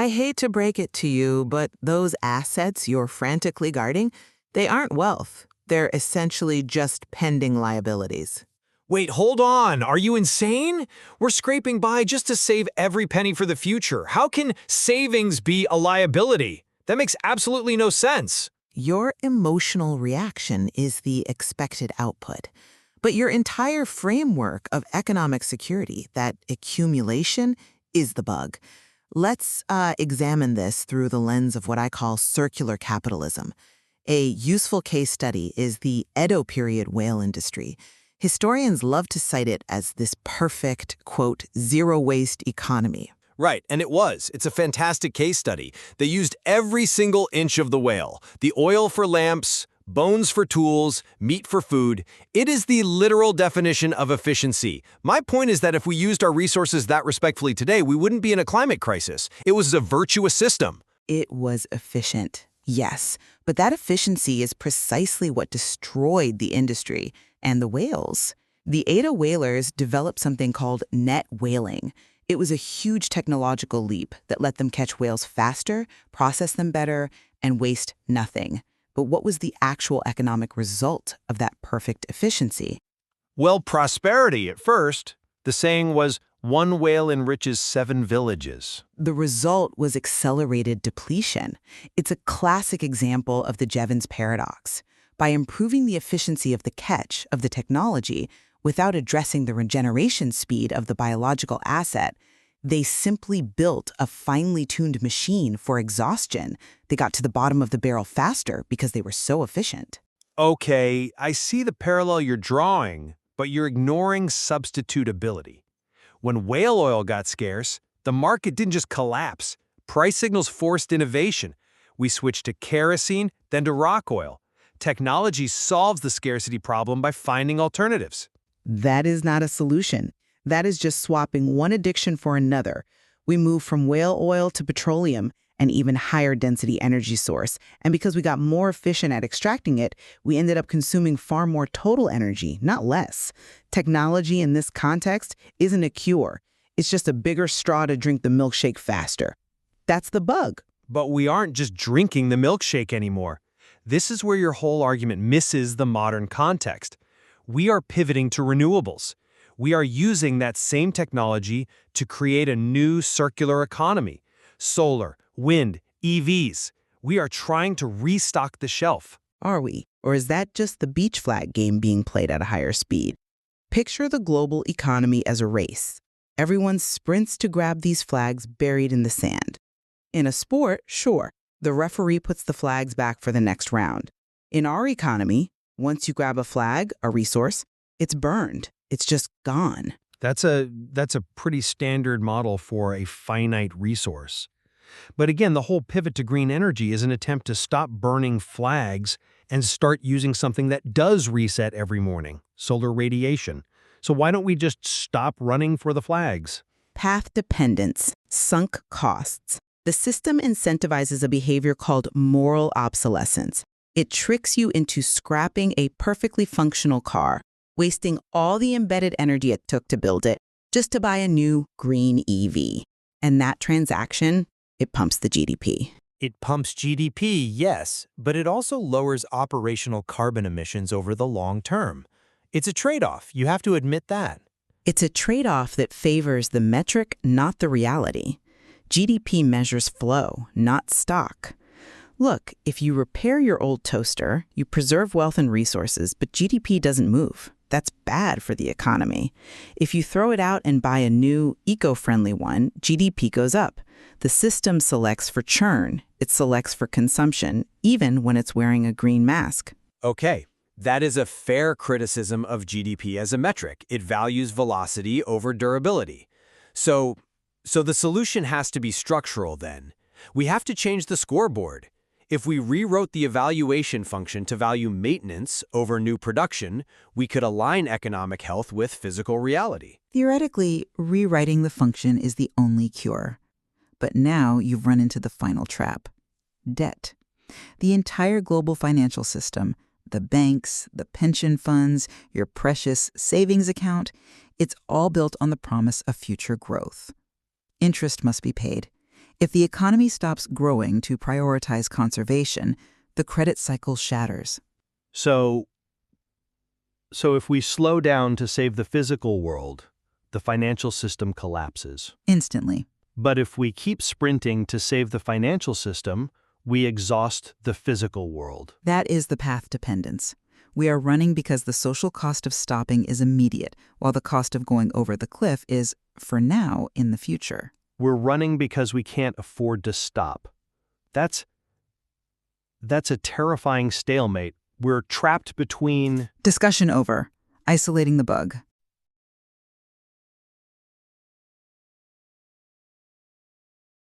I hate to break it to you, but those assets you're frantically guarding, they aren't wealth. They're essentially just pending liabilities. Wait, hold on. Are you insane? We're scraping by just to save every penny for the future. How can savings be a liability? That makes absolutely no sense. Your emotional reaction is the expected output. But your entire framework of economic security, that accumulation, is the bug. Let's examine this through the lens of what I call circular capitalism. A useful case study is the Edo period whale industry. Historians love to cite it as this perfect, quote, zero-waste economy. Right, and it was. It's a fantastic case study. They used every single inch of the whale. The oil for lamps, bones for tools, meat for food. It is the literal definition of efficiency. My point is that if we used our resources that respectfully today, we wouldn't be in a climate crisis. It was a virtuous system. It was efficient, yes. But that efficiency is precisely what destroyed the industry and the whales. The Ada whalers developed something called net whaling. It was a huge technological leap that let them catch whales faster, process them better, and waste nothing. But what was the actual economic result of that perfect efficiency? Well, prosperity at first. The saying was, one whale enriches 7 villages. The result was accelerated depletion. It's a classic example of the Jevons Paradox. By improving the efficiency of the catch of the technology without addressing the regeneration speed of the biological asset, they simply built a finely tuned machine for exhaustion. They got to the bottom of the barrel faster because they were so efficient. Okay, I see the parallel you're drawing, but you're ignoring substitutability. When whale oil got scarce, the market didn't just collapse. Price signals forced innovation. We switched to kerosene, then to rock oil. Technology solves the scarcity problem by finding alternatives. That is not a solution. That is just swapping one addiction for another. We moved from whale oil to petroleum, an even higher density energy source. And because we got more efficient at extracting it, we ended up consuming far more total energy, not less. Technology in this context isn't a cure. It's just a bigger straw to drink the milkshake faster. That's the bug. But we aren't just drinking the milkshake anymore. This is where your whole argument misses the modern context. We are pivoting to renewables. We are using that same technology to create a new circular economy. Solar, wind, EVs. We are trying to restock the shelf. Are we? Or is that just the beach flag game being played at a higher speed? Picture the global economy as a race. Everyone sprints to grab these flags buried in the sand. In a sport, sure, the referee puts the flags back for the next round. In our economy, once you grab a flag, a resource, it's burned. It's just gone. That's a pretty standard model for a finite resource. But again, the whole pivot to green energy is an attempt to stop burning flags and start using something that does reset every morning, solar radiation. So why don't we just stop running for the flags? Path dependence, sunk costs. The system incentivizes a behavior called moral obsolescence. It tricks you into scrapping a perfectly functional car, wasting all the embedded energy it took to build it, just to buy a new green EV. And that transaction, it pumps the GDP. It pumps GDP, yes, but it also lowers operational carbon emissions over the long term. It's a trade-off, you have to admit that. It's a trade-off that favors the metric, not the reality. GDP measures flow, not stock. Look, if you repair your old toaster, you preserve wealth and resources, but GDP doesn't move. That's bad for the economy. If you throw it out and buy a new, eco-friendly one, GDP goes up. The system selects for churn. It selects for consumption, even when it's wearing a green mask. Okay, that is a fair criticism of GDP as a metric. It values velocity over durability. So the solution has to be structural then. We have to change the scoreboard. If we rewrote the evaluation function to value maintenance over new production, we could align economic health with physical reality. Theoretically, rewriting the function is the only cure. But now you've run into the final trap. Debt. The entire global financial system, the banks, the pension funds, your precious savings account, it's all built on the promise of future growth. Interest must be paid. If the economy stops growing to prioritize conservation, the credit cycle shatters. So if we slow down to save the physical world, the financial system collapses. Instantly. But if we keep sprinting to save the financial system, we exhaust the physical world. That is the path dependence. We are running because the social cost of stopping is immediate, while the cost of going over the cliff is, for now, in the future. We're running because we can't afford to stop. That's a terrifying stalemate. We're trapped between... Discussion over. Isolating the bug.